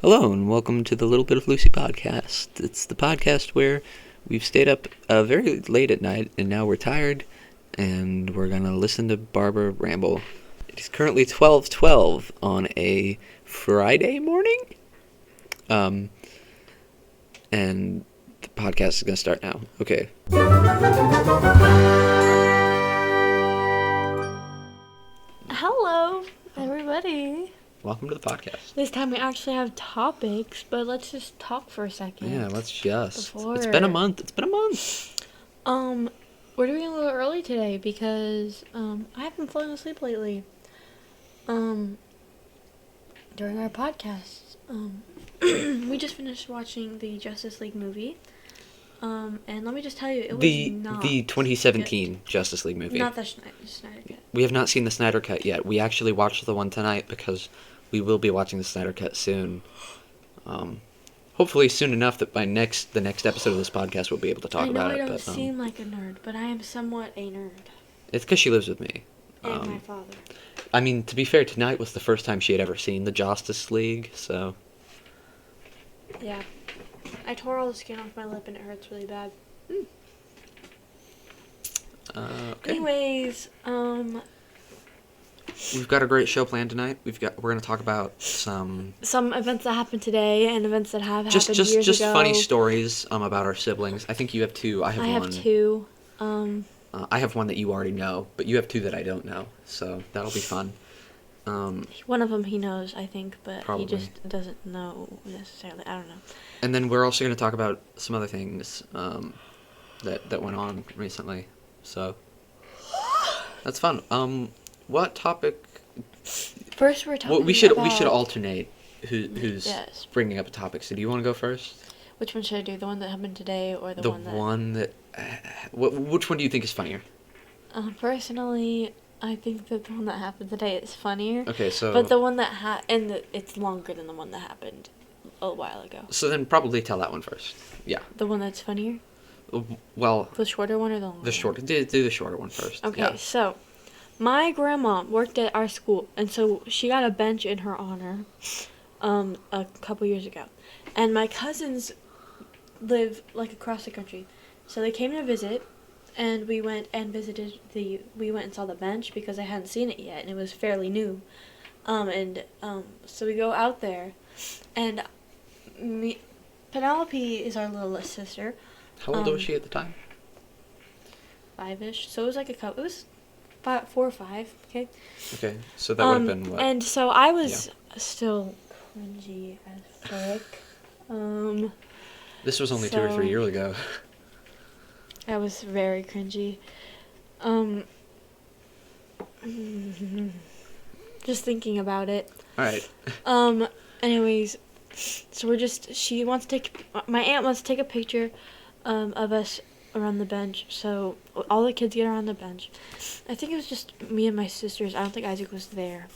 Hello, and welcome to the Little Bit of Lucy podcast. It's the podcast where we've stayed up very late at night, and now we're tired, and we're going to listen to Barbara ramble. It is currently 12:12 on a Friday morning, and the podcast is going to start now. Okay. Hello, everybody. Welcome to the podcast. This time we actually have topics, but let's just talk for a second. Yeah, let's just. Before. It's been a month. We're doing a little early today because I haven't fallen asleep lately. During our podcast, we just finished watching the Justice League movie. And let me just tell you, it was not the 2017 good. Justice League movie. Not the Snyder Cut. We have not seen the Snyder Cut yet. We actually watched the one tonight because we will be watching the Snyder Cut soon. Hopefully soon enough that by the next episode of this podcast we'll be able to talk about it. I know I don't seem like a nerd, but I am somewhat a nerd. It's because she lives with me. And my father. I mean, to be fair, tonight was the first time she had ever seen the Justice League, so... Yeah. I tore all the skin off my lip and it hurts really bad. Okay. Anyways, We've got a great show planned tonight. We're going to talk about some events that happened today and events that have happened years ago. Just funny stories about our siblings. I think you have two. I have one. I have two. I have one that you already know, but you have two that I don't know, so that'll be fun. One of them he knows, I think, but Probably. he just doesn't know necessarily. I don't know. And then we're also going to talk about some other things that went on recently. So that's fun. What topic? First, we're talking. Well, we should alternate who's Yes. bringing up a topic. So do you want to go first? Which one should I do? The one that happened today, or the one that? The one that. Which one do you think is funnier? Personally, I think that the one that happened today is funnier. Okay, so. But the one that it's longer than the one that happened a while ago. So then probably tell that one first. Yeah. The one that's funnier? Well. The shorter one or the longer The shorter. Do the shorter one first. Okay, yeah. So my grandma worked at our school, and so she got a bench in her honor a couple years ago. And my cousins live like across the country. So they came to visit, and we went and we went and saw the bench because I hadn't seen it yet, and it was fairly new. So we go out there, and Penelope is our littlest sister. How old was she at the time? 5-ish. So it was like it was 4 or 5, okay? Okay, so that would have been what? And so I was still cringy as frick. This was only 2 or 3 years ago. I was very cringy. Just thinking about it. Alright. Anyways, so my aunt wants to take a picture of us around the bench, so all the kids get around the bench. I think it was just me and my sisters. I don't think Isaac was there.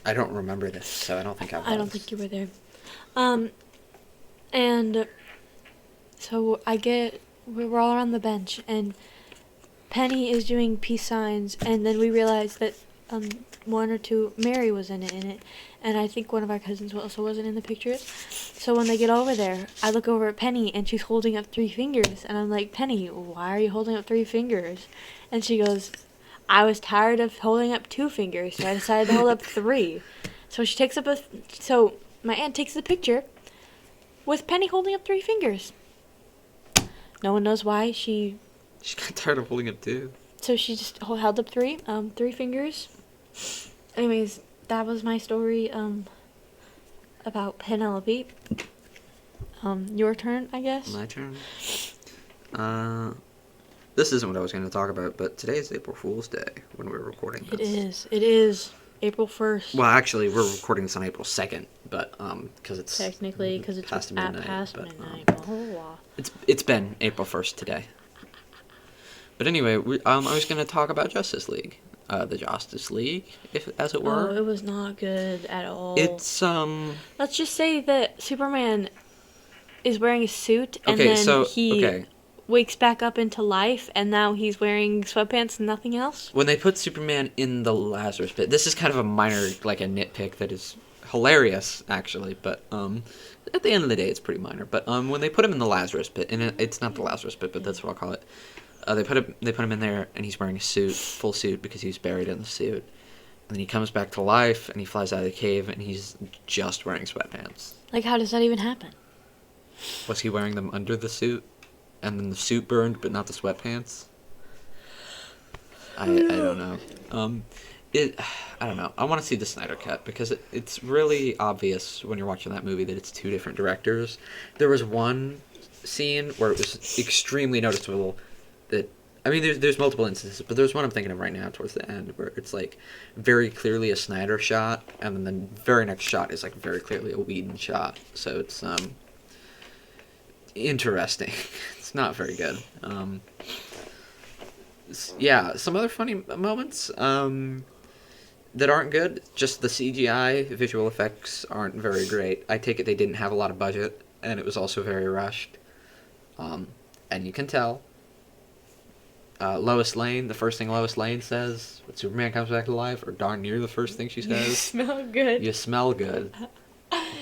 I don't remember this, so I don't think I was. I don't think you were there. And so we're all around the bench, and Penny is doing peace signs, and then we realized that one or two, Mary was in it, and I think one of our cousins also wasn't in the picture. So when they get over there, I look over at Penny, and she's holding up 3 fingers, and I'm like, Penny, why are you holding up 3 fingers? And she goes, I was tired of holding up 2 fingers, so I decided to hold up 3. So she takes up so my aunt takes the picture with Penny holding up 3 fingers. No one knows why she got tired of holding up 2. So she just held up 3 fingers. Anyways, that was my story about Penelope. Your turn, I guess. My turn. This isn't what I was going to talk about, but today is April Fool's Day when we're recording this. It is April 1st. Well, actually, we're recording this on April 2nd, but because it's technically because it's past midnight. Oh, it's been April 1st today. But anyway, I was going to talk about Justice League. The Justice League, as it were. Oh, it was not good at all. It's Let's just say that Superman is wearing a suit, and then he wakes back up into life, and now he's wearing sweatpants and nothing else. When they put Superman in the Lazarus pit, this is kind of a minor, like a nitpick that is hilarious, actually, but at the end of the day, it's pretty minor. But when they put him in the Lazarus pit, and it's not the Lazarus pit, but that's what I'll call it. They put him in there, and he's wearing a suit, full suit, because he was buried in the suit. And then he comes back to life, and he flies out of the cave, and he's just wearing sweatpants. Like, how does that even happen? Was he wearing them under the suit, and then the suit burned, but not the sweatpants? I don't know. I don't know. I want to see the Snyder Cut, because it's really obvious when you're watching that movie that it's two different directors. There was one scene where it was extremely noticeable that, I mean, there's multiple instances, but there's one I'm thinking of right now towards the end where it's like very clearly a Snyder shot, and then the very next shot is like very clearly a Whedon shot. So it's interesting. It's not very good. Yeah, some other funny moments that aren't good. Just the CGI visual effects aren't very great. I take it they didn't have a lot of budget, and it was also very rushed. And you can tell. Lois Lane, the first thing Lois Lane says when Superman comes back to life, or darn near the first thing she says. You smell good. You smell good.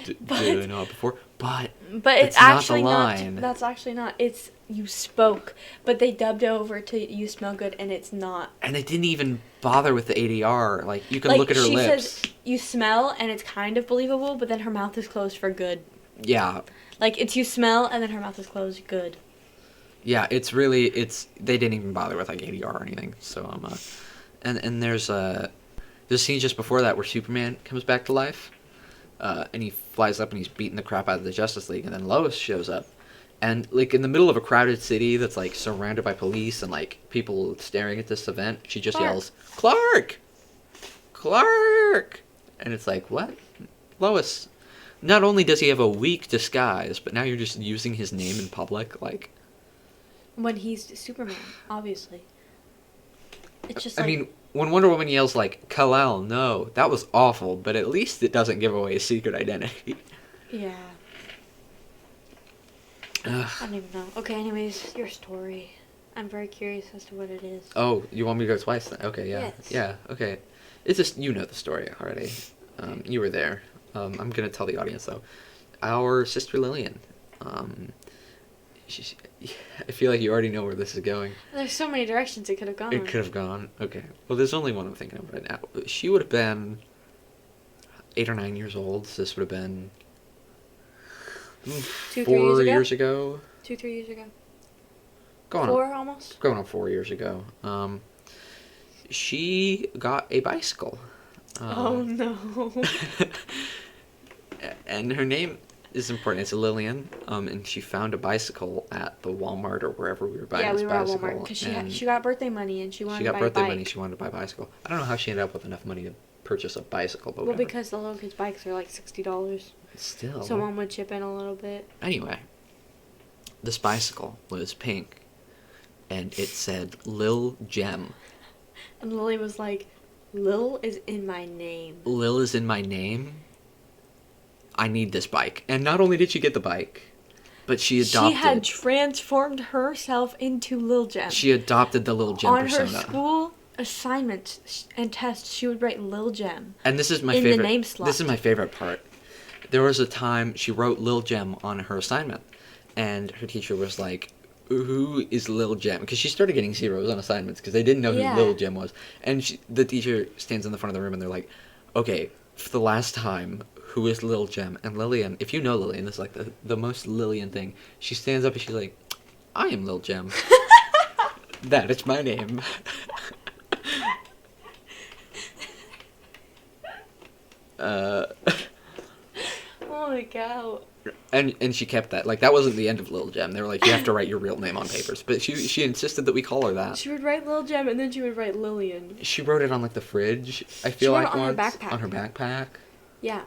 Do you know it before? But it's actually not the line. That's actually not. It's you spoke, but they dubbed over to you smell good, and it's not. And they didn't even bother with the ADR. Like, you can look at her lips. She says you smell, and it's kind of believable, but then her mouth is closed for good. Yeah. Like, it's you smell, and then her mouth is closed, good. Yeah, it's really, they didn't even bother with, like, ADR or anything, so, and there's scene just before that where Superman comes back to life, and he flies up and he's beating the crap out of the Justice League, and then Lois shows up, and, like, in the middle of a crowded city that's, like, surrounded by police and, like, people staring at this event, she just yells, Clark! Clark! And it's like, what? Lois, not only does he have a weak disguise, but now you're just using his name in public, like... When he's Superman, obviously. It's just like... I mean, when Wonder Woman yells, like, Kal-El, no, that was awful, but at least it doesn't give away his secret identity. Yeah. Ugh. I don't even know. Okay, anyways, your story. I'm very curious as to what it is. Oh, you want me to go twice then? Okay, yeah. Yes. Yeah, okay. It's just, you know the story already. You were there. I'm going to tell the audience, though. Our sister Lillian, I feel like you already know where this is going. There's so many directions it could have gone. It could have gone. Okay. Well, there's only one I'm thinking of right now. She would have been 8 or 9 years old. So this would have been 4 years ago. 2-3 years ago. Going 4 almost? Going on 4 years ago. She got a bicycle. Oh, no. And her name is important. It's Lillian, and she found a bicycle at the Walmart or wherever we were buying this bicycle. Yeah, we were at Walmart because she got birthday money and she wanted to buy a bike. She got birthday money. She wanted to buy a bicycle. I don't know how she ended up with enough money to purchase a bicycle, but whatever. Because the little kids' bikes are like $60. Still. So Mom would chip in a little bit. Anyway, this bicycle was pink, and it said Lil Gem. And Lily was like, Lil is in my name. Lil is in my name? I need this bike. And not only did she get the bike, but she adopted... She had transformed herself into Lil Gem. She adopted the Lil Gem persona. On her school assignments and tests, she would write Lil Gem. And this is my favorite... In the name slot. This is my favorite part. There was a time she wrote Lil Gem on her assignment, and her teacher was like, who is Lil Gem? Because she started getting zeros on assignments because they didn't know who Lil Gem was. And the teacher stands in the front of the room and they're like, okay, for the last time, who is Lil Gem? And Lillian, if you know Lillian, this is like the most Lillian thing. She stands up and she's like, I am Lil Gem. That is my name. Oh my god. And she kept that. Like, that wasn't the end of Lil Gem. They were like, you have to write your real name on papers. But she insisted that we call her that. She would write Lil Gem and then she would write Lillian. She wrote it on, like, the fridge, I feel like, once. She wrote it on her backpack. On her backpack. Yeah.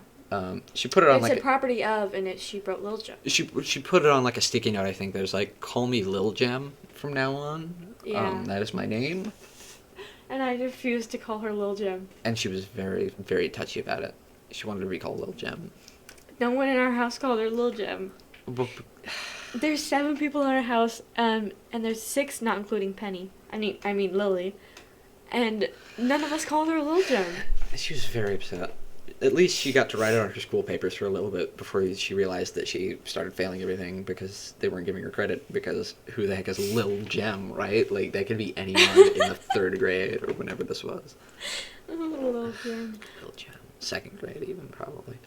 She put it on, like... It said property of, and she wrote Lil Gem. She put it on, like, a sticky note, I think. There's, like, call me Lil Gem from now on. Yeah. That is my name. And I refused to call her Lil Gem. And she was very, very touchy about it. She wanted to be called Lil Gem. No one in our house called her Lil Gem. There's 7 people in our house, and there's 6, not including Penny. I mean Lily. And none of us called her Lil Gem. She was very upset. at least she got to write it on her school papers for a little bit before she realized that she started failing everything because they weren't giving her credit, because who the heck is Lil Gem, right? Like, that could be anyone in the 3rd grade or whenever this was. Oh, Lil Gem. Lil Gem. 2nd grade even, probably.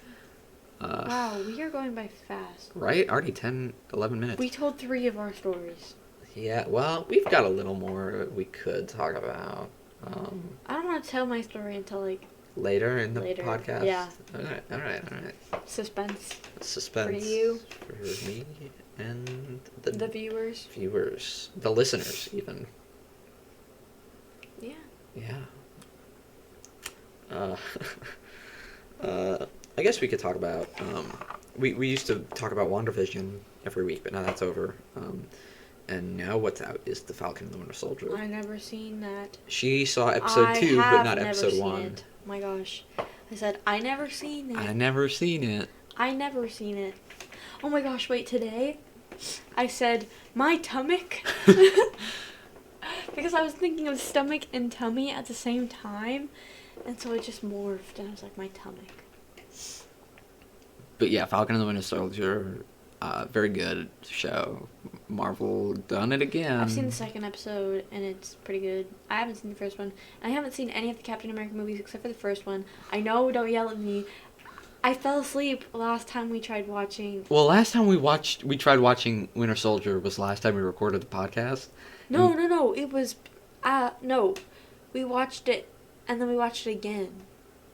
Wow, we are going by fast. Right? Already 10, 11 minutes. We told 3 of our stories. Yeah, well, we've got a little more we could talk about. I don't want to tell my story until, like... Later in the podcast? Yeah. All right. Suspense. Suspense. For you. For me and the viewers. Viewers. The listeners, even. Yeah. Yeah. I guess we could talk about... we used to talk about WandaVision every week, but now that's over. And now what's out is The Falcon and the Winter Soldier. I never seen that. She saw episode 2, but not episode 1. It. Oh my gosh. I said, I never seen it. I never seen it. I never seen it. Oh my gosh, wait, today I said, my stomach. Because I was thinking of stomach and tummy at the same time. And so it just morphed, and I was like, my stomach. But yeah, Falcon and the Winter Soldier, very good show. Marvel done it again. I've seen the 2nd episode, and it's pretty good. I haven't seen the 1st one. I haven't seen any of the Captain America movies except for the 1st one. I know, don't yell at me. I fell asleep last time we tried watching. Well, last time we tried watching Winter Soldier was last time we recorded the podcast. No. It was, no. We watched it, and then we watched it again.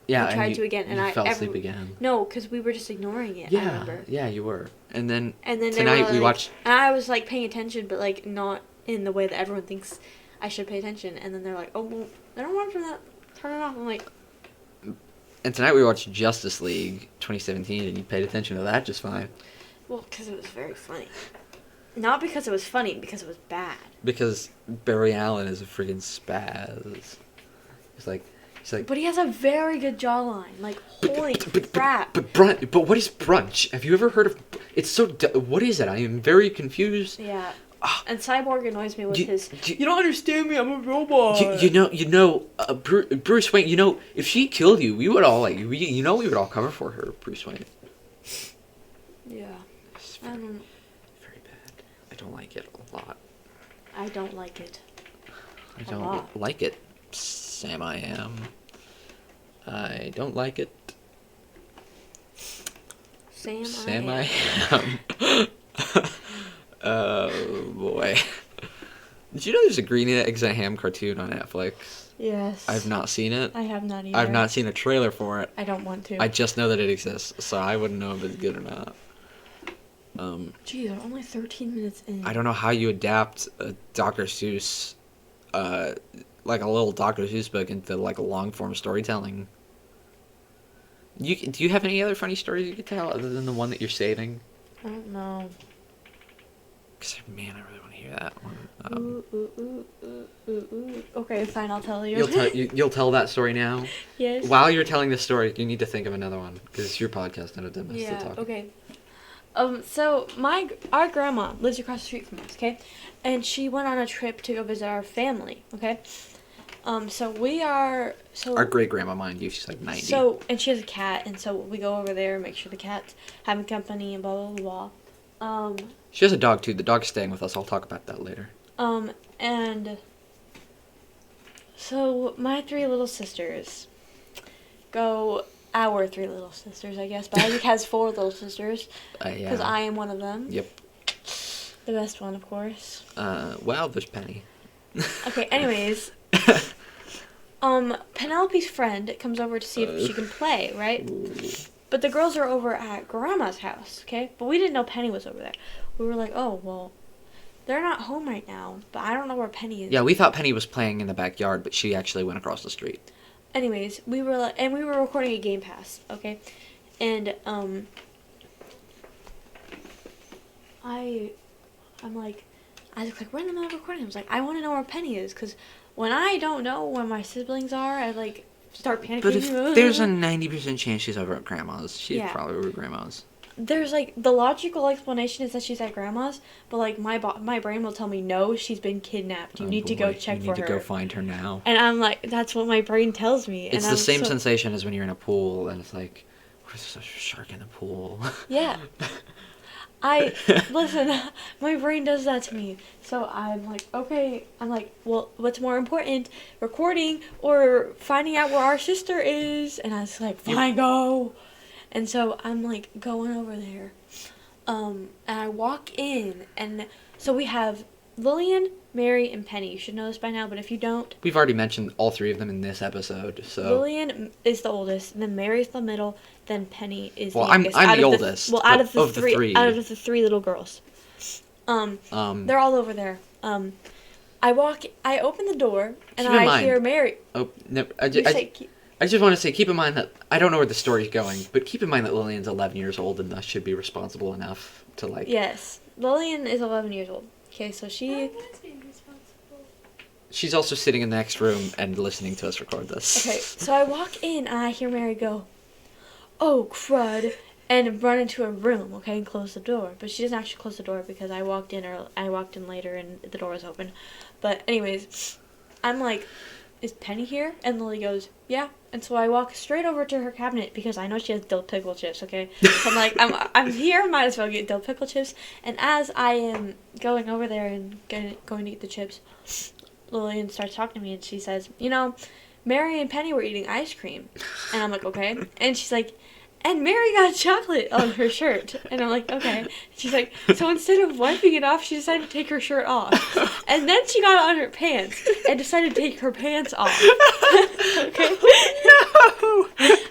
Yeah, we tried to again, and I fell asleep again. No, because we were just ignoring it. Yeah, I remember. Yeah, you were. And then tonight we watched. And I was like paying attention, but like not in the way that everyone thinks I should pay attention. And then they're like, "Oh, well, I don't want to turn it off." I'm like. And tonight we watched Justice League 2017, and you paid attention to that just fine. Well, because it was very funny. Not because it was funny, because it was bad. Because Barry Allen is a freaking spaz. He's like. But he has a very good jawline. Like, holy crap. But what is brunch? Have you ever heard of... It's so... What is it? I am very confused. Yeah. And Cyborg annoys me with his... You don't understand me, I'm a robot. You know, Bruce Wayne, you know, if she killed you, we would all, like... we would all cover for her, Bruce Wayne. Yeah. I don't know. Very bad. I don't like it a lot. I don't like it. I don't like it. Sam, I am. I don't like it. Sam I am. Oh, boy. Did you know there's a Green Eggs and Ham cartoon on Netflix? Yes. I've not seen it. I have not either. I've not seen a trailer for it. I don't want to. I just know that it exists, so I wouldn't know if it's good or not. Gee, they're only 13 minutes in. I don't know how you adapt a Dr. Seuss, like a little Dr. Seuss book into like a long form storytelling. Do you have any other funny stories you could tell other than the one that you're saving? I don't know. Cause man, I really want to hear that one. Ooh. Okay, fine. I'll tell you. You'll tell that story now. Yes. While you're telling this story, you need to think of another one because it's your podcast and it does to talk. Okay. So our grandma lives across the street from us, okay? And she went on a trip to go visit our family, okay? Our great grandma, mind you, she's like 90. So, and she has a cat, and so we go over there and make sure the cat's having company and blah, blah, blah. She has a dog too. The dog's staying with us. I'll talk about that later. And so my 3 little sisters our 3 little sisters, I guess, but Isaac has 4 little sisters. Yeah. Because I am one of them. Yep. The best one, of course. Well, there's Penny. Okay, anyways. Penelope's friend comes over to see if she can play, right? But the girls are over at Grandma's house, okay? But we didn't know Penny was over there. We were like, oh, well, they're not home right now, but I don't know where Penny is. Yeah, we thought Penny was playing in the backyard, but she actually went across the street. Anyways, we were recording a Game Pass, okay? And, I'm like, Isaac's like, we're in the middle of recording. I was like, I want to know where Penny is, because when I don't know where my siblings are, I, like, start panicking. But if there's a 90% chance she's over at Grandma's, she's probably over at Grandma's. there's, like, the logical explanation is that she's at grandma's, but, like, my brain will tell me, no, she's been kidnapped. You need to go check for her. You need to go find her now. And I'm like, that's what my brain tells me. It's and the same sensation as when you're in a pool, and it's like, what is a shark in the pool? Yeah. Listen, my brain does that to me. So I'm like, okay. I'm like, well, what's more important, recording or finding out where our sister is? And I was like, fine, go. And so I'm like going over there. And I walk in, and so we have Lillian, Mary, and Penny. You should know this by now, but if you don't... We've already mentioned all three of them in this episode, so... Lillian is the oldest, then Mary's the middle, then Penny is the youngest. I'm the oldest. Out of the three. Out of the three little girls. They're all over there. I open the door, and I hear Mary... Oh, no, I just want to say, keep in mind that... I don't know where the story's going, but keep in mind that Lillian's 11 years old and thus should be responsible enough to, like... Yes, Lillian is 11 years old. Okay, so she's also sitting in the next room and listening to us record this. Okay, so I walk in and I hear Mary go, "Oh, crud," and run into a room, okay, and close the door. But she doesn't actually close the door because I walked in later and the door was open. But anyways, I'm like, "Is Penny here?" And Lily goes, "Yeah." And so I walk straight over to her cabinet because I know she has dill pickle chips, okay? So I'm like, I'm here, might as well get dill pickle chips. And as I am going over there and going to eat the chips, Lillian starts talking to me and she says, Mary and Penny were eating ice cream. And I'm like, okay. And she's like, and Mary got chocolate on her shirt. And I'm like, okay. She's like, so instead of wiping it off, she decided to take her shirt off. And then she got on her pants and decided to take her pants off. Okay? No!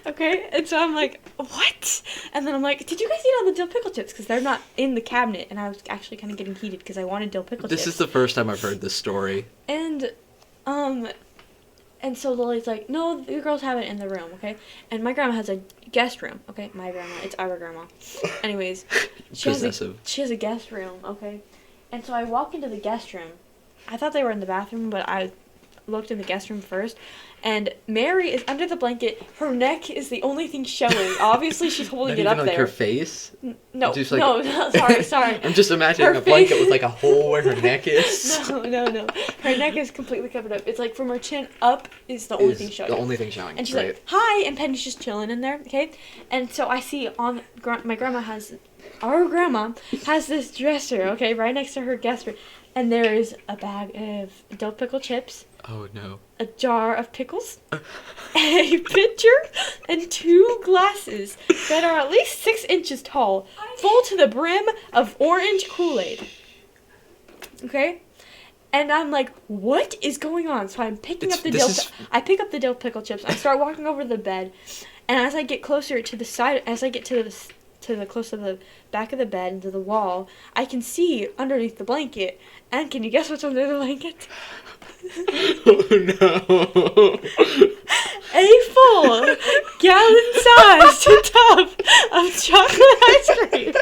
Okay? And so I'm like, what? And then I'm like, did you guys eat all the dill pickle chips? Because they're not in the cabinet. And I was actually kind of getting heated because I wanted dill pickle chips. This is the first time I've heard this story. And so Lily's like, no, the girls have it in the room, okay? And my grandma has a guest room, okay? My grandma, it's our grandma. Anyways, she has a guest room, okay? And so I walk into the guest room. I thought they were in the bathroom, but I looked in the guest room first. And Mary is under the blanket. Her neck is the only thing showing. Obviously, she's holding it up there. Not even like her face? No, sorry. I'm just imagining a blanket with like a hole where her neck is. No. Her neck is completely covered up. It's like from her chin up is the only thing showing. The only thing showing. And she's like, hi, and Penny's just chilling in there, okay? And so I see our grandma has this dresser, okay, right next to her guest room. And there is a bag of dill pickle chips. Oh, no. A jar of pickles, a pitcher, and 2 glasses that are at least 6 inches tall, full to the brim of orange Kool-Aid. Okay? And I'm like, what is going on? So I'm picking up I pick up the dill pickle chips. I start walking over to the bed, and as I get closer to the side, as I get to the close to the back of the bed and to the wall, I can see underneath the blanket. And can you guess what's under the blanket? Oh no! A full gallon-sized tub of chocolate ice cream.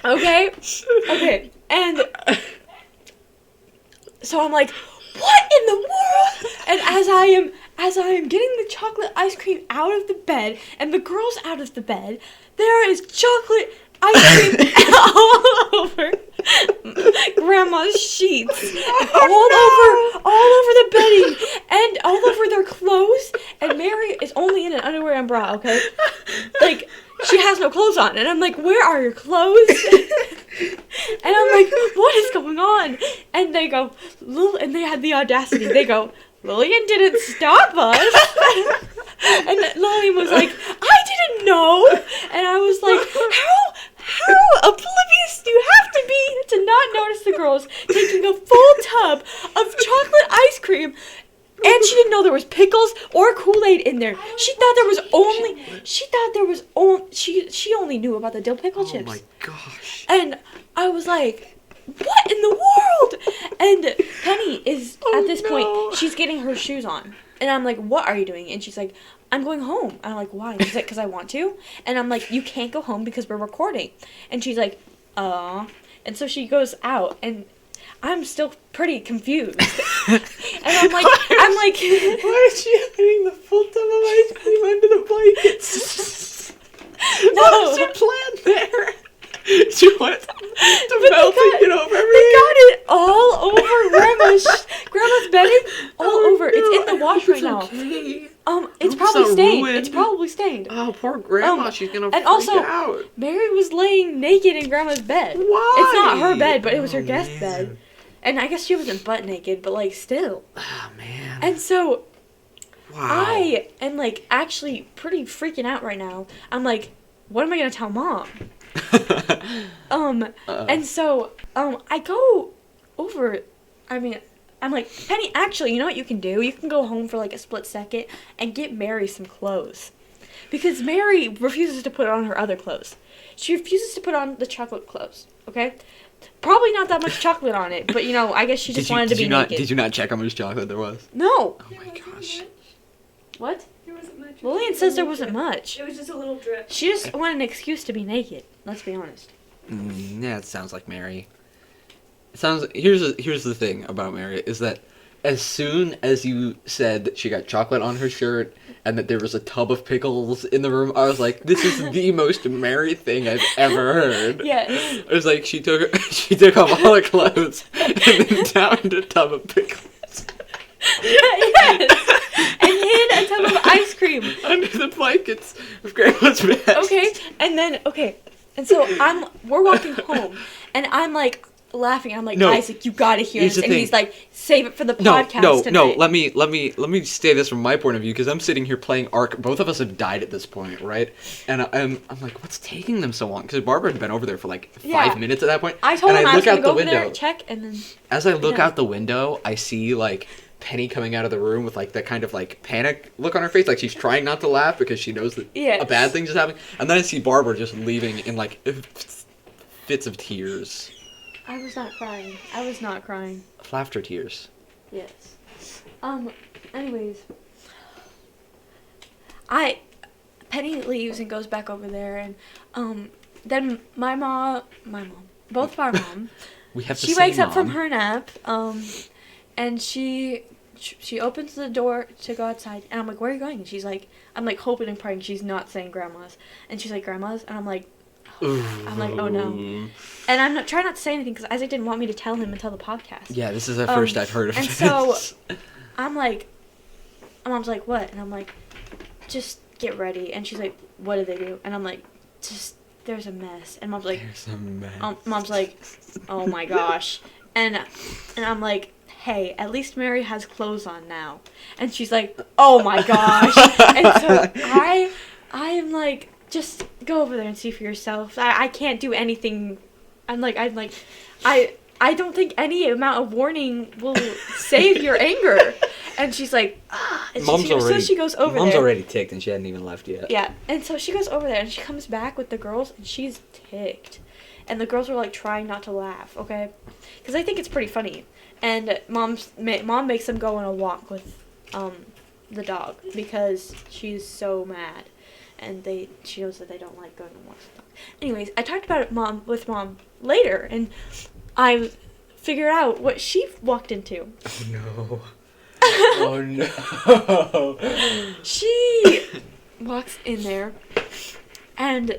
Okay, and so I'm like, what in the world? And as I am getting the chocolate ice cream out of the bed and the girls out of the bed, there is chocolate ice cream all over Grandma's sheets, and all over the bedding, and all over their clothes. And Mary is only in an underwear and bra, okay? Like, she has no clothes on. And I'm like, where are your clothes? And I'm like, what is going on? And they go, and they had the audacity. They go, Lillian didn't stop us. And Lillian was like, I didn't know. And I was like, how oblivious do you have to be to not notice the girls taking a full tub of chocolate ice cream? And she didn't know there was pickles or Kool-Aid in there. She only knew about the dill pickle chips. Oh my gosh. And I was like, what in the world? And Penny is, at this point, she's getting her shoes on. And I'm like, what are you doing? And she's like, I'm going home. And I'm like, why? She's like, because I want to. And I'm like, you can't go home because we're recording. And she's like, And so she goes out, and I'm still pretty confused. And I'm like, why is she hiding the full tub of ice cream under the blankets? No. What was your plan there? She went to melt and get over everything. They got it all over Grandma's bedding, all over. No, It's in the wash right now. Okay. It's Oops, probably so stained. ruined. It's probably stained. Oh, poor Grandma. She's gonna freak also, out. Mary was laying naked in Grandma's bed. Why? It's not her bed, but it was her guest man. bed. And I guess she wasn't butt naked, but like still. Oh man. And so wow. I am like actually pretty freaking out right now. I'm like, what am I gonna tell Mom? And so I go over. I mean, I'm like, Penny, actually, you know what you can do? You can go home for like a split second and get Mary some clothes. Because Mary refuses to put on her other clothes. She refuses to put on the chocolate clothes, okay? Probably not that much chocolate on it, but I guess she just wanted to be naked. Did you not check how much chocolate there was? No. Oh my gosh. What? There wasn't much. Lillian says there wasn't much. It was just a little drip. She just wanted an excuse to be naked. Let's be honest. Yeah, it sounds like Mary. It sounds. Here's the thing about Mary is that as soon as you said that she got chocolate on her shirt and that there was a tub of pickles in the room, I was like, this is the most Mary thing I've ever heard. Yes. It was like she took off all her clothes and then downed a tub of pickles. Yes. And hid a tub of ice cream under the blankets of Grandma's bed. Okay, and so we're walking home, and I'm like laughing. I'm like, No. Isaac, you gotta hear Here's this. the And thing. he's like, save it for the podcast tonight. No. Let me say this from my point of view because I'm sitting here playing Ark. Both of us have died at this point, right? And I'm like, what's taking them so long? Because Barbara had been over there for like 5 minutes at that point. I told and him I was look gonna out go the over there window. and check, and then As I look Yeah. out the window, I see like Penny coming out of the room with like that kind of like panic look on her face, like she's trying not to laugh because she knows that Yes. a bad thing's just happening. And then I see Barbara just leaving in like fits of tears, I was not crying. laughter tears. Yes. Anyways, Penny leaves and goes back over there, and then my mom, both our mom. We have the She same wakes up from mom. her nap, and she opens the door to go outside, and I'm like, where are you going? And she's like, I'm like hoping and praying she's not saying grandma's, and she's like, grandma's, and I'm like, oh no, and I'm not trying not to say anything because Isaac didn't want me to tell him until the podcast. Yeah, this is the first I've heard of and this. so I'm like, my mom's like, what? And I'm like, just get ready. And she's like, what did they do? And I'm like, just, there's a mess. And mom's like, There's a mess. Mom's like, oh my gosh. And I'm like, hey, at least Mary has clothes on now. And she's like, oh my gosh. And so I am like, just go over there and see for yourself. I can't do anything. I'm like, I don't think any amount of warning will save your anger. And she's like, and so she goes over there. Mom's already ticked and she hadn't even left yet. Yeah, and so she goes over there and she comes back with the girls and she's ticked. And the girls are like trying not to laugh, okay? Because I think it's pretty funny. And mom makes them go on a walk with the dog because she's so mad. And she knows that they don't like going on walks with the dog. Anyways, I talked about it with mom later, and I figured out what she walked into. Oh no. Oh no. She walks in there, and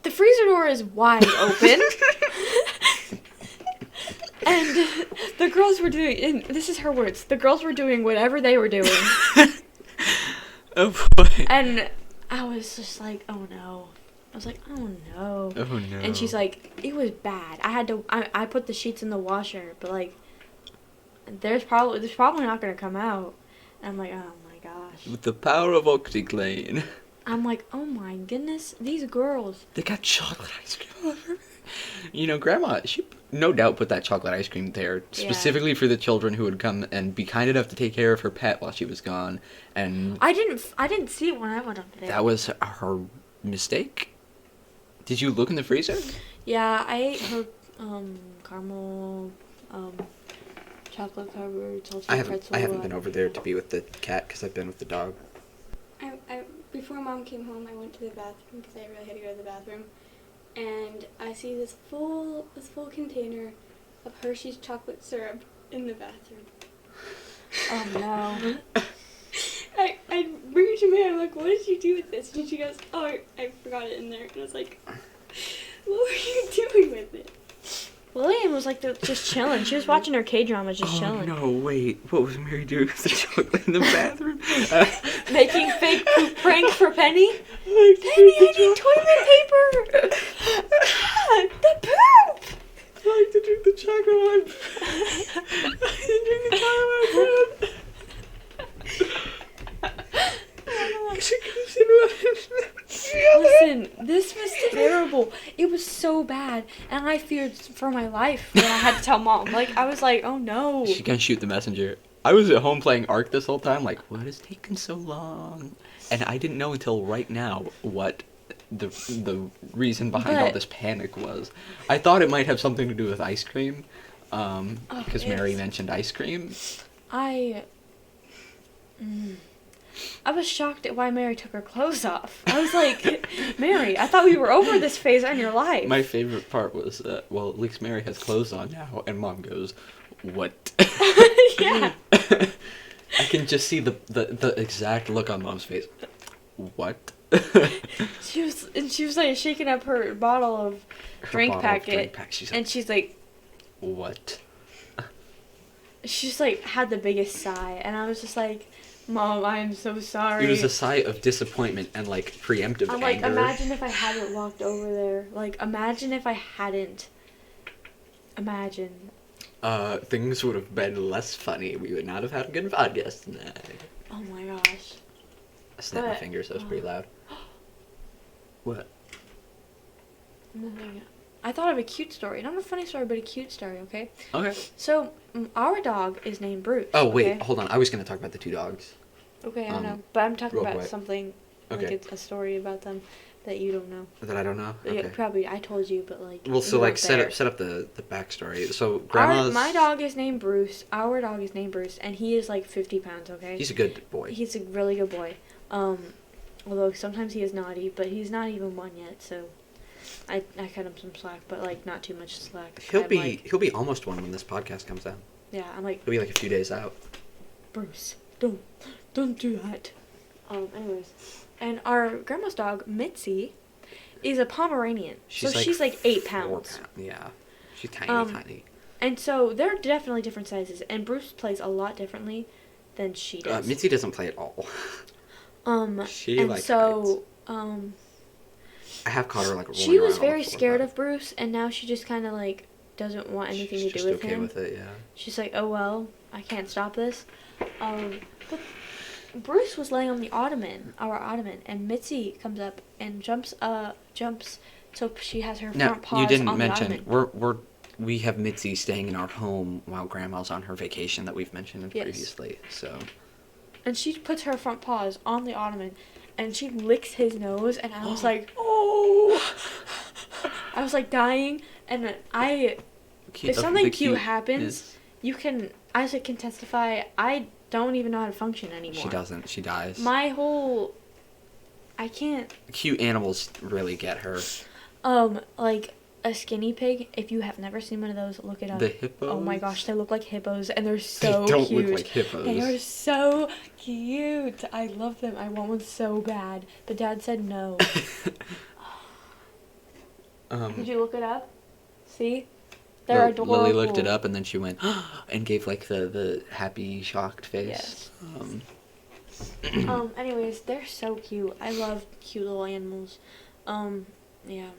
the freezer door is wide open. And the girls were doing, and this is her words, the girls were doing whatever they were doing. Oh boy. And I was just like, oh no. I was like, oh no. Oh no. And she's like, it was bad. I put the sheets in the washer, but like, there's probably not gonna come out. And I'm like, oh my gosh. With the power of OxyClean. I'm like, oh my goodness, these girls. They got chocolate ice cream all over everything. You know, Grandma, she no doubt put that chocolate ice cream there specifically for the children who would come and be kind enough to take care of her pet while she was gone. And I didn't see it when I went up there. that was her mistake. Did you look in the freezer? Yeah, I ate her caramel chocolate covered salted pretzel. I haven't been over there to be with the cat because I've been with the dog. Before Mom came home, I went to the bathroom because I really had to go to the bathroom, and I see this full container of Hershey's chocolate syrup in the bathroom. Oh no. I bring it to Mary. I'm like, what did you do with this? And she goes, oh, I forgot it in there. And I was like, what were you doing with it? Lillian was like just chilling. She was watching her K-drama, just chilling. Oh no, wait. What was Mary doing with the chocolate in the bathroom? Making fake poop prank for Penny. Penny, I need toilet paper. The poop. I like to drink the chocolate. I didn't drink the chocolate. Listen, this was terrible. It was so bad, and I feared for my life when I had to tell Mom. Like, I was like, oh no. She can shoot the messenger. I was at home playing Ark this whole time, like, what is taking so long? And I didn't know until right now what the reason behind all this panic was. I thought it might have something to do with ice cream, because Mary mentioned ice cream. I was shocked at why Mary took her clothes off. I was like, Mary, I thought we were over this phase in your life. My favorite part was, well, at least Mary has clothes on now, and Mom goes, what? Yeah. I can just see the exact look on Mom's face. What? She was like shaking up her bottle of drink packet, and she's like, what? She's like had the biggest sigh, and I was just like, Mom, I am so sorry. It was a sigh of disappointment and like preemptive anger. I'm like, imagine if I hadn't walked over there. Like, imagine if I hadn't. Imagine. Things would have been less funny. We would not have had a good podcast tonight. Oh my gosh. I snapped my fingers. That was pretty loud. What? Nothing. I thought of a cute story. Not a funny story, but a cute story, okay? Okay. So, our dog is named Bruce. Oh, wait. Okay? Hold on. I was going to talk about the 2 dogs. Okay, I know. But I'm talking about quick. something, Okay. like it's a story about them that you don't know. That I don't know? Okay. Yeah, probably. I told you, but like. Well, so you like weren't set there. up the backstory. So grandma's. My dog is named Bruce. Our dog is named Bruce, and he is like 50 pounds. Okay. He's a good boy. He's a really good boy. Although sometimes he is naughty, but he's not even 1 yet, so I cut him some slack, but like not too much slack. He'll be almost 1 when this podcast comes out. Yeah, I'm like, He'll be like a few days out. Bruce, don't do that. Anyways, and our grandma's dog Mitzi is a Pomeranian, so she's like 8 pounds. Yeah, she's tiny. And so they're definitely different sizes, and Bruce plays a lot differently than she does. Mitzi doesn't play at all. She and like so hides. I have caught her like rolling she was around very before, scared but of Bruce, and now she just kind of like doesn't want anything to do with okay him. with it, yeah. She's like, oh well, I can't stop this. But Bruce was laying on the our ottoman, and Mitzi comes up and jumps, so she has her front paws you didn't on mention the ottoman. we have Mitzi staying in our home while Grandma's on her vacation that we've mentioned Yes. previously. So. And she puts her front paws on the ottoman, and she licks his nose, and I was like, oh! I was like dying, and if something cute happens, Isaac can testify, I don't even know how to function anymore. She doesn't. She dies. I can't. Cute animals really get her. Like a skinny pig, if you have never seen one of those, look it up. The hippos? Oh my gosh, they look like hippos, and they're so They don't cute. look like hippos. They are so cute. I love them. I want one so bad, but Dad said no. Did you look it up? See? They're adorable. Lily looked it up and then she went and gave like the happy shocked face. Yes. Anyways, they're so cute. I love cute little animals. Yeah.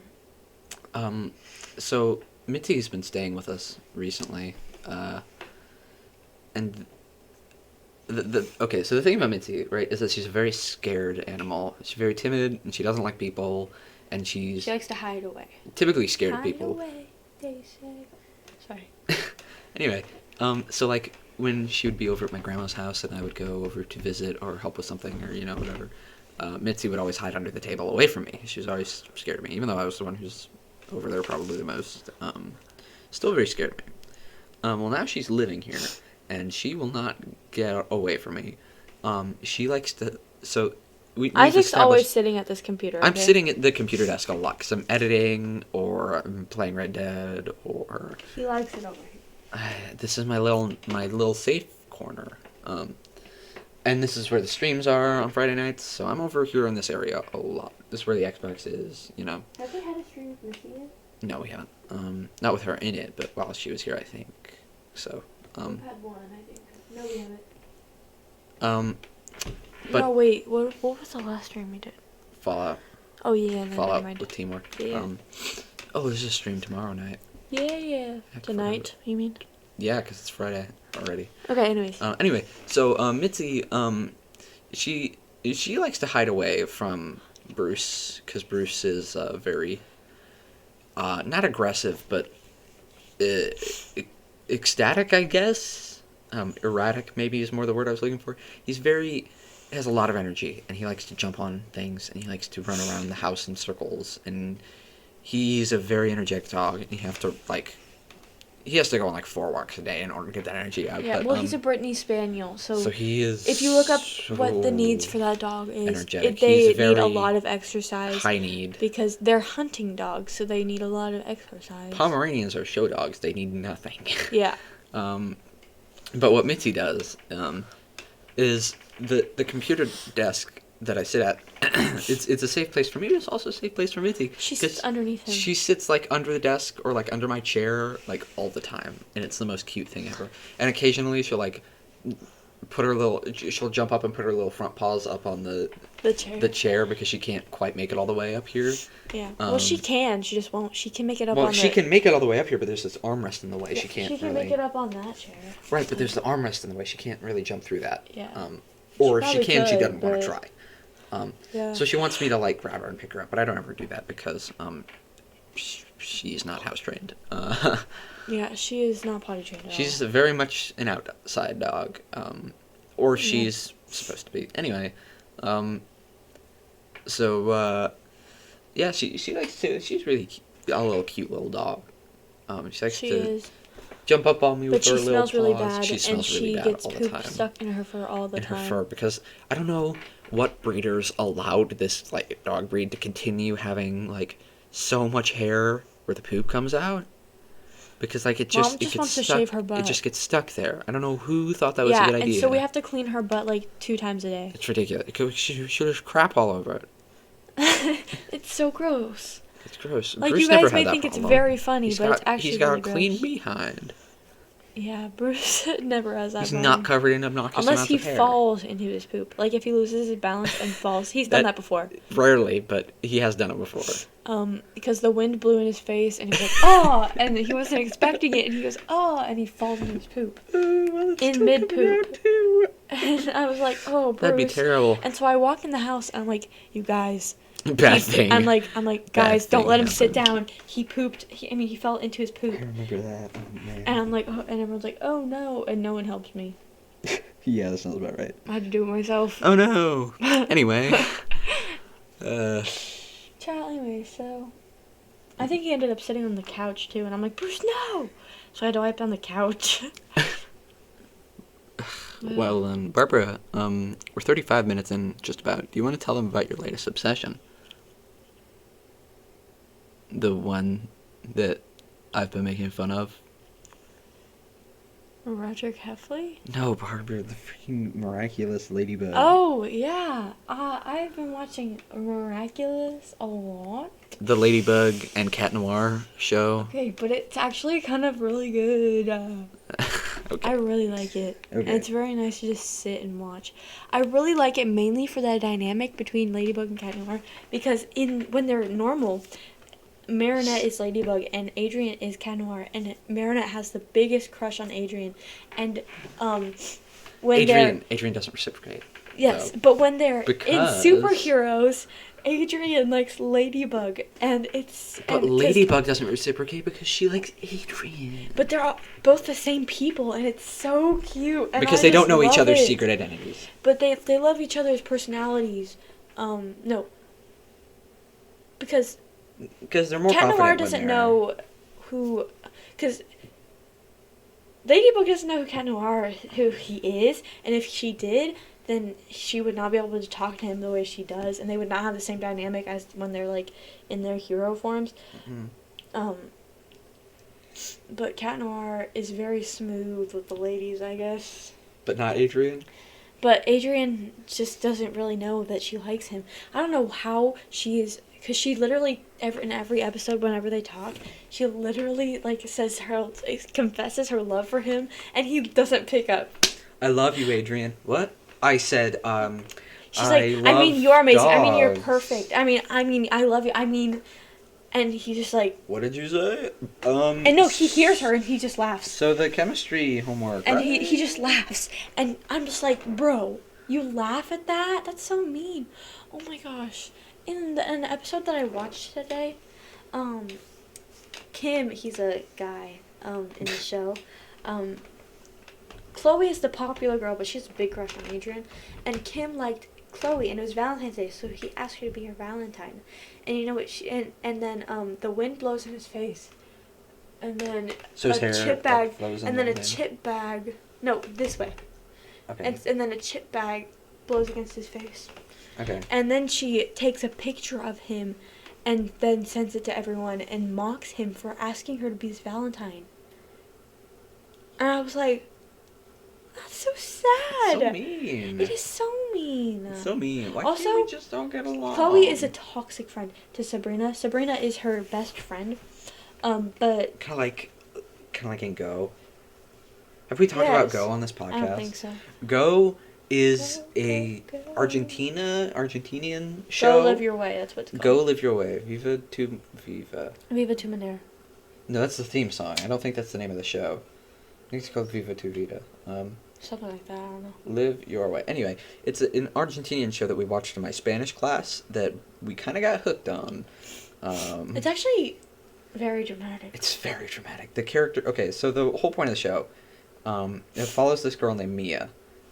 So Mitzi's been staying with us recently, and so the thing about Mitzi, right, is that she's a very scared animal. She's very timid and she doesn't like people, and she likes to hide away. Typically scared of people. Hide away, they say. Sorry. Anyway, so like when she would be over at my grandma's house and I would go over to visit or help with something or whatever, Mitzi would always hide under the table away from me. She was always scared of me, even though I was the one who's over there probably the most. Still very scared of me. Well, now she's living here, and she will not get away from me. She likes to. So Isaac's always sitting at this computer. Okay? I'm sitting at the computer desk a lot because I'm editing or I'm playing Red Dead or. He likes it over here. this is my little safe corner. And this is where the streams are on Friday nights, so I'm over here in this area a lot. This is where the Xbox is, you know. Have we had a stream with Missy yet? No, we haven't. Not with her in it, but while she was here, I think. So, We've had one, I think. No, we haven't. but no, wait. What was the last stream we did? Fallout. Oh yeah, no, never Fallout mind. with teamwork. Yeah. There's a stream tomorrow night. Yeah. Tonight, you mean? Yeah, because it's Friday already. Okay. Anyways. Anyway, so Mitzi, she likes to hide away from Bruce because Bruce is very not aggressive, but ecstatic, I guess. Erratic maybe is more the word I was looking for. Has a lot of energy, and he likes to jump on things, and he likes to run around the house in circles, and he's a very energetic dog, and he has to go on like 4 walks a day in order to get that energy out. Yeah, but, well, he's a Brittany Spaniel, so he is. if you look up so what the needs for that dog is, energetic. they He's need a very lot of exercise. high need. Because they're hunting dogs, so they need a lot of exercise. Pomeranians are show dogs. They need nothing. Yeah. But what Mitzi does is the computer desk that I sit at. it's a safe place for me, but it's also a safe place for Mitzi. She sits underneath him. She sits like under the desk or like under my chair like all the time, and it's the most cute thing ever. And occasionally she'll like she'll jump up and put her little front paws up on the chair because she can't quite make it all the way up here. Yeah. Well, she can. She just won't. She can make it up Well, on she can make it all the way up here, but there's this armrest in the way. She can't She can really... make it up on that chair. Right, but there's the armrest in the way. She can't really jump through that. Yeah. Or if she probably can, she could, doesn't want to but- try. Yeah. So she wants me to like grab her and pick her up, but I don't ever do that because she's not house trained. Yeah, she is not potty trained at all. She's very much an outside dog, or she's supposed to be. Anyway, yeah, she likes to. She's really a little cute little dog. She likes to jump up on me with her little paws. But she smells really bad, She smells and really she bad gets all the poop time. stuck in her fur all the time. In her fur, because I don't know what breeders allowed this like dog breed to continue having like so much hair where the poop comes out. Because like it just Mom gets wants to stuck. shave her butt. It just gets stuck there. I don't know who thought that was a good idea. and so we have to clean her butt like 2 times a day. It's ridiculous. She'll just crap all over it. It's so gross. It's gross. Like, Bruce you never guys had may that think it's problem. very funny, but it's actually he's got really a clean gross. behind. Yeah, Bruce never has that He's problem. not covered in obnoxious Unless amounts he of hair. falls into his poop. Like, if he loses his balance and falls. He's done that before. Rarely, but he has done it before. Because the wind blew in his face, and he was like, oh! And he wasn't expecting it, and he goes, oh! And he falls into his poop. In mid-poop. And I was like, oh, Bruce. That'd be terrible. And so I walk in the house, and I'm like, you guys... Bad thing. I'm like, guys, don't let him sit happened. down. He pooped. He fell into his poop. I remember that. Oh, man. And I'm like, oh, and everyone's like, oh no, and no one helps me. Yeah, that sounds about right. I had to do it myself. Oh no. Anyway. Child, anyway, so I think he ended up sitting on the couch too, and I'm like, Bruce, no. So I had to wipe down the couch. Well, Barbara, we're 35 minutes in, just about. Do you want to tell them about your latest obsession? The one that I've been making fun of? Roger Heffley? No, Barbara, the freaking miraculous ladybug. Oh, yeah. I've been watching Miraculous a lot. The Ladybug and Cat Noir show. Okay, but it's actually kind of really good. Okay. I really like it. Okay. And it's very nice to just sit and watch. I really like it mainly for the dynamic between Ladybug and Cat Noir, because when they're normal, Marinette is Ladybug and Adrian is Cat Noir, and Marinette has the biggest crush on Adrian. And when Adrian doesn't reciprocate. yes, though. but when they're Because- in superheroes, Adrian likes Ladybug, and it's... But and Ladybug doesn't reciprocate because she likes Adrian. But they're all, both the same people, and it's so cute. And Because I they don't just know each love other's it. secret identities. But they love each other's personalities. No. Because Because they're more Cat confident Noir when doesn't they're- know who... Because Ladybug doesn't know who Cat Noir, who he is, and if she did, then she would not be able to talk to him the way she does, and they would not have the same dynamic as when they're, like, in their hero forms. Mhm. But Cat Noir is very smooth with the ladies, I guess. But not Adrian? But Adrian just doesn't really know that she likes him. I don't know how she is, because she literally, in every episode, whenever they talk, she literally, like, confesses her love for him, and he doesn't pick up. I love you, Adrian. What? I said, She's like, I mean, you're amazing. I mean, you're perfect. I mean, I love you. I mean, and he just like. What did you say? And no, he hears her and he just laughs. So the chemistry homework. And right? he just laughs, and I'm just like, bro, you laugh at that? That's so mean. Oh my gosh. In the episode that I watched today, Kim, he's a guy, in the show, Chloe is the popular girl, but she has a big crush on Adrian, and Kim liked Chloe, and it was Valentine's Day, so he asked her to be her Valentine, and you know what, and then the wind blows in his face, and then so his a hair chip bag, blows in and then a him. chip bag, no, this way, Okay. and then a chip bag blows against his face. Okay. And then she takes a picture of him and then sends it to everyone and mocks him for asking her to be his Valentine. And I was like, that's so sad. So mean. It is so mean. It's so mean. Why Also, can't we just don't get along? Chloe is a toxic friend to Sabrina. Sabrina is her best friend. But kind of like in Go. Have we talked about Go on this podcast? I don't think so. Go is a Go. Argentinian show. Go Live Your Way, that's what it's called. Go Live Your Way. Viva tu Viva. Viva tu Manera. No, that's the theme song. I don't think that's the name of the show. I think it's called Viva tu Vida. Something like that, I don't know. Live Your Way. Anyway, it's an Argentinian show that we watched in my Spanish class that we kind of got hooked on. It's actually very dramatic. It's very dramatic. The character... Okay, so the whole point of the show, it follows this girl named Mia.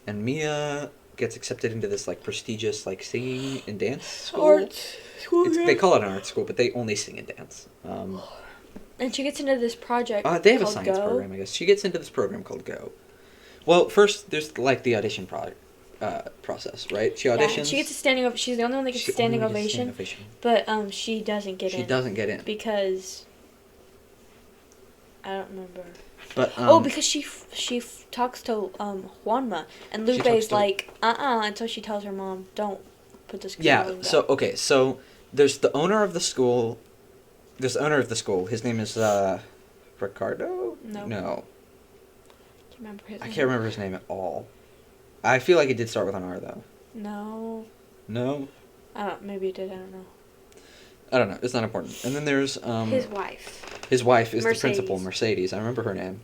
And Mia gets accepted into this, like, prestigious, like, singing and dance school. Art school, They call it an art school, but they only sing and dance. And she gets into this project They have a called science Go. program, I guess. She gets into this program called Go. Well, first, there's, like, the audition process, right? She auditions. Yeah, she gets a standing ovation. She's the only one that gets a standing only gets a ovation. standing ovation. But she doesn't get in. She doesn't get in. Because... I don't remember. But, because she talks to Juanma, and She talks Lupe's to- like, until she tells her mom, don't put this girl yeah, in so, Go. okay, so there's the owner of the school. There's the owner of the school. His name is, Ricardo? No. No. Can't remember his I name. can't remember his name at all. I feel like it did start with an R, though. No. No? Maybe it did, I don't know. I don't know. It's not important. And then there's, His wife. His wife is Mercedes. the principal, Mercedes. I remember her name.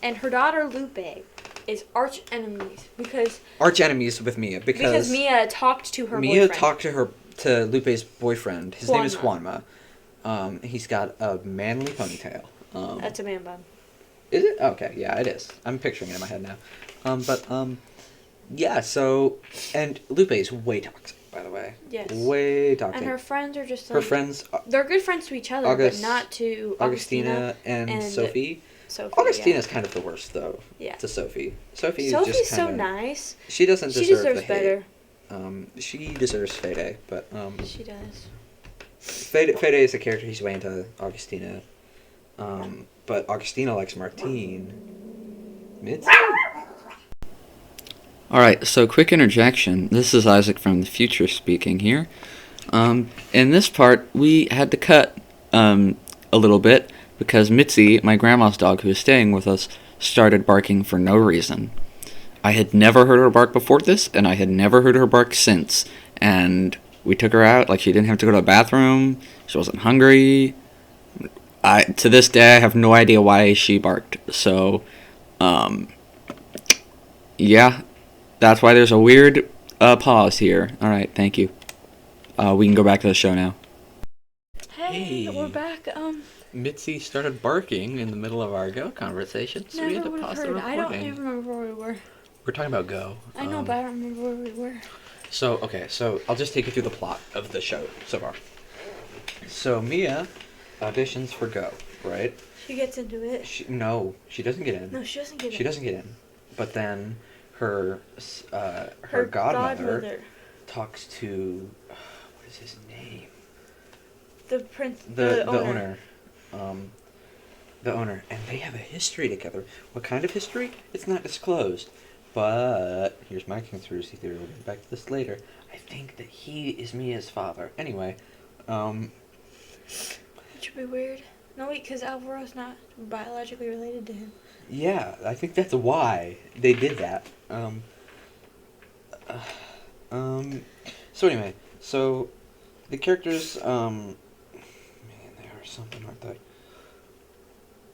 And her daughter, Lupe, is arch enemies because... Arch enemies with Mia, because Mia talked to her Mia boyfriend. talked to Lupe's boyfriend. His name is Juanma. Juanma. He's got a manly ponytail. That's a man bun. Is it? Okay, yeah, it is. I'm picturing it in my head now. Yeah, so, and Lupe is way toxic, by the way. Yes. Way toxic. And her friends are just like... Her friends, They're good friends to each other, August- but not to Augustina and Sophie. Sophie, Augustina's kind of the worst, though, yeah. to Sophie. Sophie's Sophie's just so kinda, nice. She doesn't She deserve deserves the hate. better. She deserves Fede, but, She does. Fede is a character he's way into Augustina. But Augustina likes Martine. Mitzi? Alright, so quick interjection. This is Isaac from the future speaking here. In this part, we had to cut a little bit because Mitzi, my grandma's dog who was staying with us, started barking for no reason. I had never heard her bark before this, and I had never heard her bark since. And we took her out, like she didn't have to go to the bathroom, she wasn't hungry. To this day, I have no idea why she barked. So, yeah, that's why there's a weird pause here. Alright, thank you. We can go back to the show now. Hey, Hey. we're back. Mitzi started barking in the middle of our Go conversation, so we had Never to would have pause the heard. recording. I don't even remember where we were. We're talking about Go. I know, but I don't remember where we were. So I'll just take you through the plot of the show so far. So Mia auditions for Go, right? She gets into it. She doesn't get in. No, she doesn't get She it. doesn't get in. But then her Her godmother talks to what is his name? The prince. The owner. owner. the owner, and they have a history together. What kind of history? It's not disclosed. But here's my conspiracy theory. We'll get back to this later. I think that he is Mia's father. Anyway, Which would be weird. No, wait, because Alvaro's not biologically related to him. yeah, I think that's why they did that. So anyway, so the characters, man, they are something, aren't they?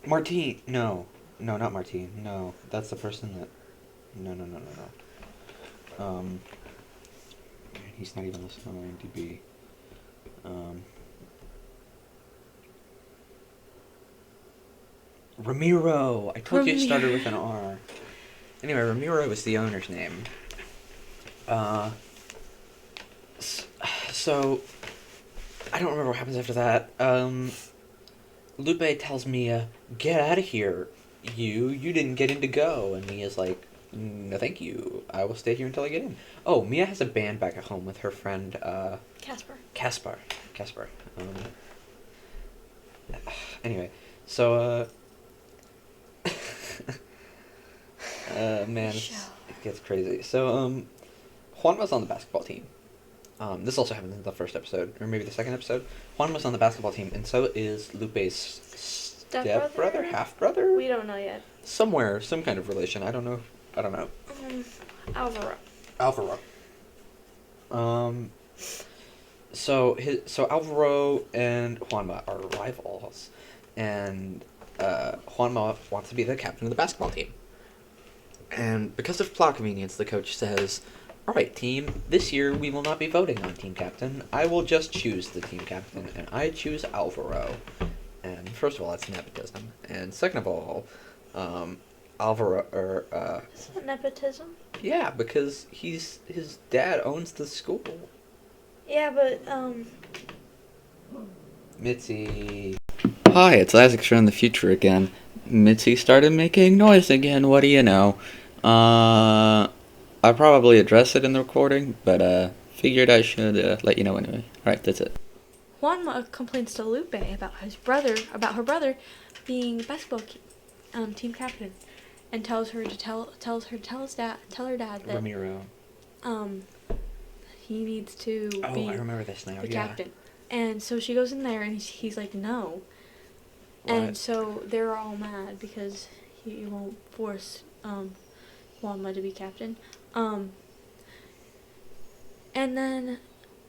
Martine, no, not Martine. No, that's the person that. No. He's not even listed on IMDb. Ramiro. I told you it started with an R. Anyway, Ramiro is the owner's name. So I don't remember what happens after that. Lupe tells Mia, "Get out of here, you didn't get in to go," and Mia's like, "No, thank you. I will stay here until I get in." Oh, Mia has a band back at home with her friend Caspar. Anyway, so man, it gets crazy. So Juan was on the basketball team. This also happened in the first episode, or maybe the second episode. Juan was on the basketball team, and so is Lupe's stepbrother, half-brother? We don't know yet. Somewhere, some kind of relation. I don't know. Alvaro. So Alvaro and Juanma are rivals, and Juanma wants to be the captain of the basketball team. And because of plot convenience, the coach says, "All right, team, this year we will not be voting on team captain. I will just choose the team captain, and I choose Alvaro." And first of all, that's nepotism. And second of all, Alvaro, Is it nepotism? yeah, because his dad owns the school. Yeah, but, Mitzi. Hi, it's Isaac from the future again. Mitzi started making noise again, what do you know? I'll probably address it in the recording, but figured I should let you know anyway. Alright, that's it. Juanma complains to Lupe about her brother being basketball team captain, and tells her tell her dad that Ramiro. he needs to Oh, be I remember this now, the yeah. captain. And so she goes in there, and he's like, no. What? And so they're all mad because he won't force Juanma to be captain. And then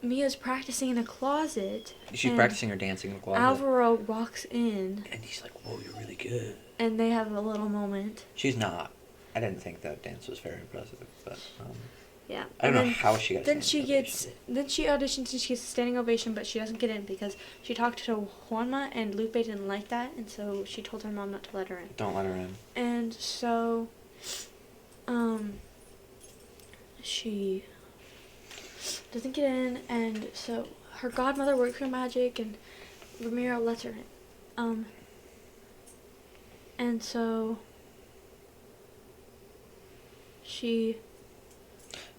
Mia's practicing in a closet. She's practicing her dancing in the closet. Alvaro walks in. And he's like, "Whoa, you're really good." And they have a little moment. She's not. I didn't think that dance was very impressive, but Yeah. I don't know how she got. Then she auditions and she gets a standing ovation, but she doesn't get in because she talked to Juanma and Lupe didn't like that, and so she told her mom not to let her in. Don't let her in. And so, she doesn't get in, and so her godmother works her magic, and Ramiro lets her in. And so she.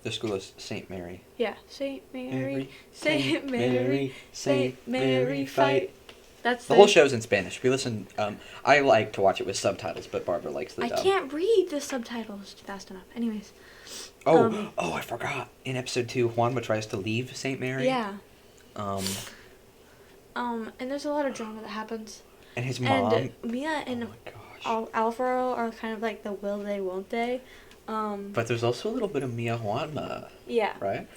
The school is St. Mary. Yeah, St. Mary, St. Mary, fight. That's the whole show's in Spanish. We listen. I like to watch it with subtitles, but Barbara likes the dub. I can't read the subtitles fast enough. Anyways. Oh, I forgot. In episode 2, Juanma tries to leave St. Mary. Yeah. And there's a lot of drama that happens. And his mom. And Mia and oh Alvaro are kind of like the will they, won't they. But there's also a little bit of Mia Juanma. Yeah. Right?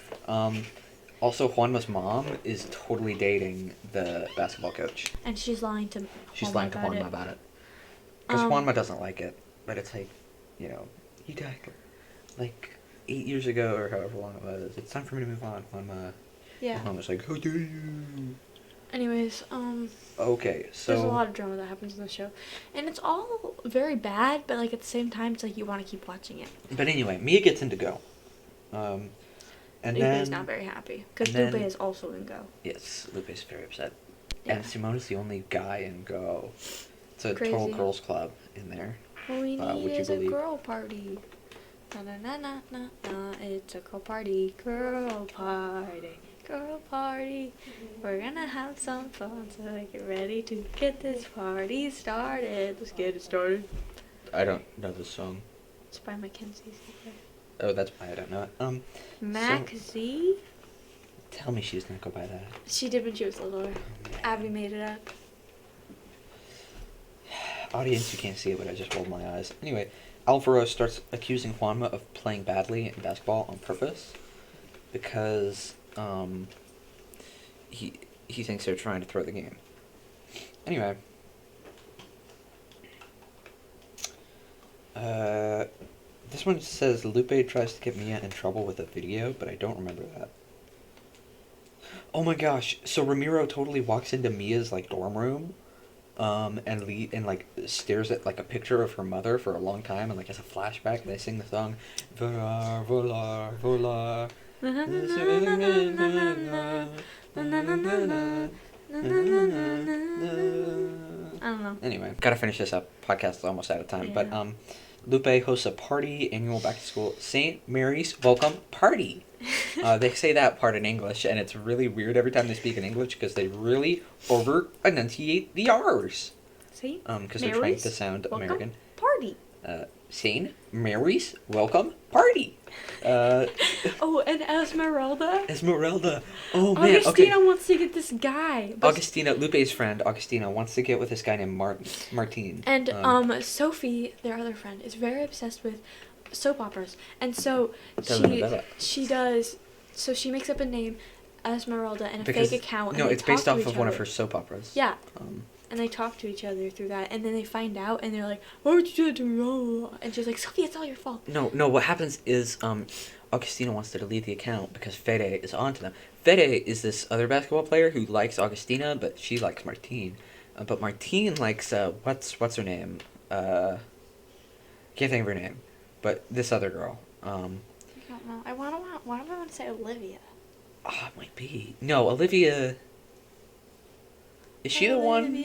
Also, Juanma's mom is totally dating the basketball coach. And she's lying to Juanma about it. Because Juanma doesn't like it. But it's like, you died like 8 years ago or however long it was. It's time for me to move on, Juanma. Yeah. His mom was like, how dare you? Anyways, okay, so there's a lot of drama that happens in the show, and it's all very bad, but like at the same time, it's like you want to keep watching it. But anyway, Mia gets in to go, and Lupe's not very happy because Lupe is also in Go. Yes, Lupe's very upset, Yeah. and Simone's the only guy in Go. It's a Crazy. total girls' club in there. What we would need you is a believe? girl party. Na na na na na na. It's a girl party, girl party, girl party. We're gonna have some fun, so get ready to get this party started. Let's get it started. I don't know this song. It's by Mackenzie. Oh, that's why I don't know it. Mac so, Z? Tell me she's gonna go by that. She did when she was little. Abby made it up. Audience, you can't see it, but I just rolled my eyes. Anyway, Alvaro starts accusing Juanma of playing badly in basketball on purpose because he thinks they're trying to throw the game. Anyway, this one says Lupe tries to get Mia in trouble with a video, but I don't remember that. Oh my gosh! So Ramiro totally walks into Mia's like dorm room, and like stares at like a picture of her mother for a long time, and like has a flashback. And they sing the song, Volar, Volar, Volar. I don't know. Anyway, gotta finish this up. Podcast is almost out of time, but Lupe hosts a party, annual back to school St. Mary's welcome party. They say that part in English, and it's really weird every time they speak in English because they really over-enunciate the R's. See? Because they're trying to sound American. Party. St. Mary's welcome party. Oh, and Esmeralda. Oh man. Augustina wants to get this guy. Augustina, Lupe's friend, Augustina wants to get with this guy named Martin. And Sophie, their other friend, is very obsessed with soap operas, and so she does. So she makes up a name, Esmeralda, and a fake account. No, and it's based off of one of her her soap operas. Yeah. And they talk to each other through that, and then they find out, and they're like, "Why would you do it to me?" And she's like, "Sophie, it's all your fault." No. What happens is, Augustina wants to delete the account because Fede is onto them. Fede is this other basketball player who likes Augustina, but she likes Martine. But Martine likes what's her name? Can't think of her name. But this other girl. I don't know. Why do I want to say Olivia? Oh, it might be. No, Olivia. Is she the one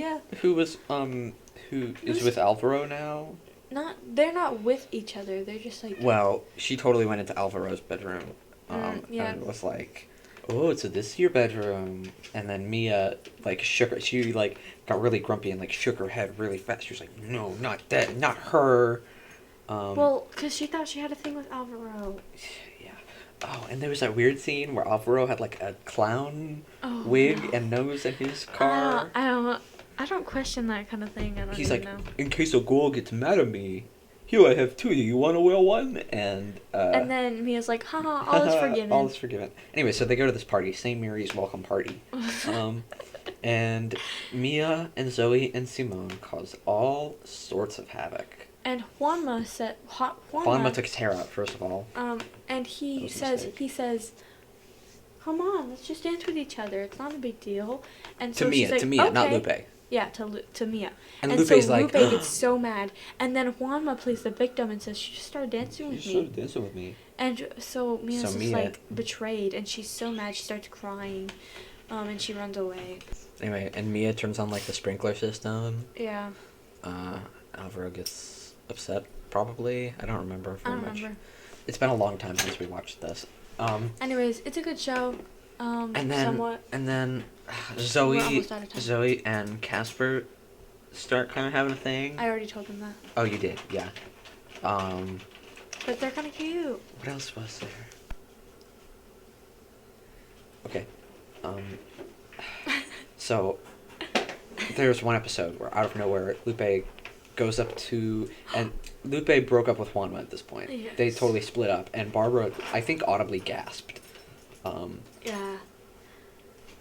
who was who is with Alvaro now? They're not with each other. They're just like. Well, she totally went into Alvaro's bedroom. And was like, "Oh, so this is your bedroom." And then Mia like shook her. She like got really grumpy and like shook her head really fast. She was like, "No, not that, not her." Well, because she thought she had a thing with Alvaro. Yeah. Oh, and there was that weird scene where Alvaro had like a clown wig and nose in his car. I don't question that kind of thing. He's like, in case a girl gets mad at me, here I have two. You want to wear one? And then Mia's like, haha, all is forgiven. All is forgiven. Anyway, so they go to this party, St. Mary's welcome party. And Mia and Zoe and Simone cause all sorts of havoc. And Juanma said, Juanma took his hair out, first of all. And he says, come on, let's just dance with each other. It's not a big deal. And so she's like, to Mia, okay. not Lupe. Yeah, to Mia. And so Lupe's like, Lupe gets so mad. And then Juanma plays the victim and says, she just started dancing with me. And so Mia's just like betrayed. And she's so mad, she starts crying. And she runs away. Anyway, and Mia turns on like the sprinkler system. Yeah. Alvaro gets upset, probably. I don't remember very much. Remember. It's been a long time since we watched this. Anyways, it's a good show. Somewhat. And then Zoe and Casper start kind of having a thing. I already told them that. Oh, you did, yeah. But they're kind of cute. What else was there? Okay. So there's one episode where out of nowhere Lupe goes up to, and Lupe broke up with Juanma at this point. Yes. They totally split up, and Barbara, I think, audibly gasped. Yeah.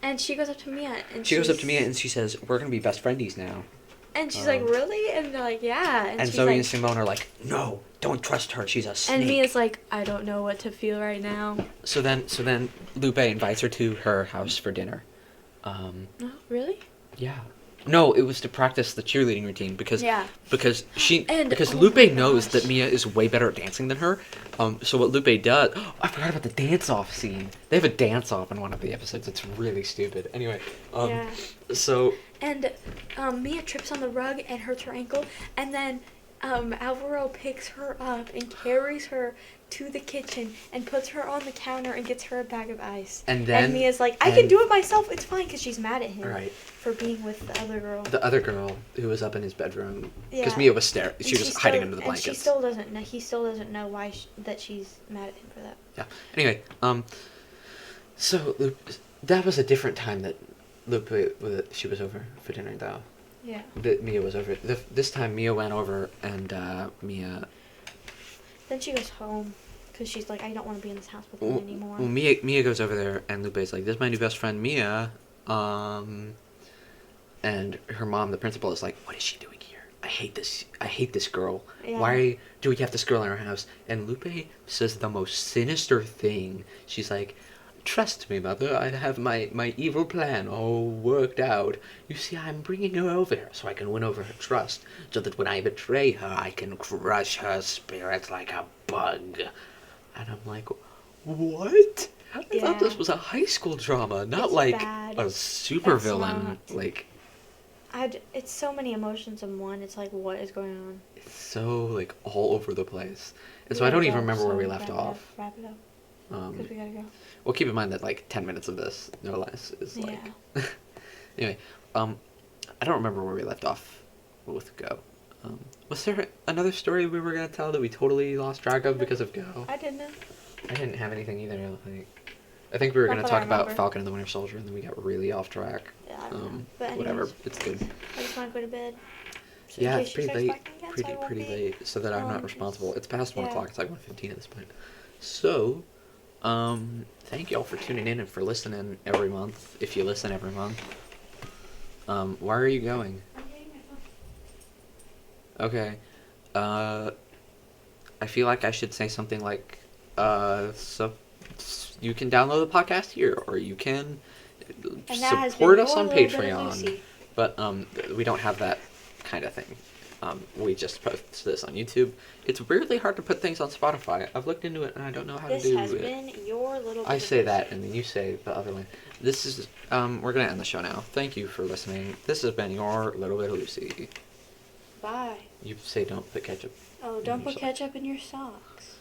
And she goes up to Mia, and she says, "We're gonna be best friendies now." And she's like, "Really?" And they're like, "Yeah." And Zoe and Simone are like, "No, don't trust her. She's a snake." And Mia's like, "I don't know what to feel right now." So then Lupe invites her to her house for dinner. Oh, really? Yeah. No, it was to practice the cheerleading routine because oh Lupe knows that Mia is way better at dancing than her. So what Lupe does, I forgot about the dance-off scene. They have a dance-off in one of the episodes. It's really stupid. Anyway, so and Mia trips on the rug and hurts her ankle, and then Alvaro picks her up and carries her to the kitchen and puts her on the counter and gets her a bag of ice. And then Mia's like, I can do it myself. It's fine, because she's mad at him Right. for being with the other girl. The other girl who was up in his bedroom, because Yeah. Mia was staring. And She was hiding under the and blankets. she still doesn't know. He still doesn't know why that she's mad at him for that. Yeah. Anyway, so that was a different time that she was over for dinner though. Yeah. That Mia was over. This time Mia went over and Mia. Then she goes home because she's like, I don't want to be in this house with him anymore. Well, Mia goes over there and Lupe's like, this is my new best friend Mia. And her mom, the principal, is like, what is she doing here? I hate this girl. Yeah. Why do we have this girl in our house? And Lupe says the most sinister thing. She's like, trust me, mother, I have my evil plan all worked out. You see, I'm bringing her over here so I can win over her trust, so that when I betray her, I can crush her spirit like a bug. And I'm like, what? I thought this was a high school drama, not It's like bad. a supervillain. Not. Like, it's so many emotions in one. It's like, what is going on? it's so like all over the place. And so I don't even remember where we left off. Wrap it up, because we gotta go. Well, keep in mind that like 10 minutes of this, no less, is like. Anyway, I don't remember where we left off with Go. Was there another story we were gonna tell that we totally lost track of because of Go? I didn't. I didn't have anything either. I think we were Not gonna that I talk about remember. Falcon and the Winter Soldier, and then we got really off track. Yeah, I don't know. But Whatever, anyways, it's good. I just want to go to bed. So Yeah, in it's case she pretty starts late. barking again, so I won't Pretty be- late, so that I'm not um, responsible. It's past 1 yeah. o'clock. It's like 1:15 at this point. So, thank y'all for tuning in and for listening every month. If you listen every month, why are you going? I'm getting my phone. Okay. I feel like I should say something like, so you can download the podcast here, or you can And that has support been us your on little bit of Patreon. Lucy. But we don't have that kind of thing. We just post this on YouTube. It's weirdly hard to put things on Spotify. I've looked into it and I don't know how This to do has it. been your little bit I of say that Lucy. and then you say the other one. This is we're gonna end the show now. Thank you for listening. This has been your little bit of Lucy. Bye. You say don't put ketchup. Oh, in don't your put socks. ketchup in your socks.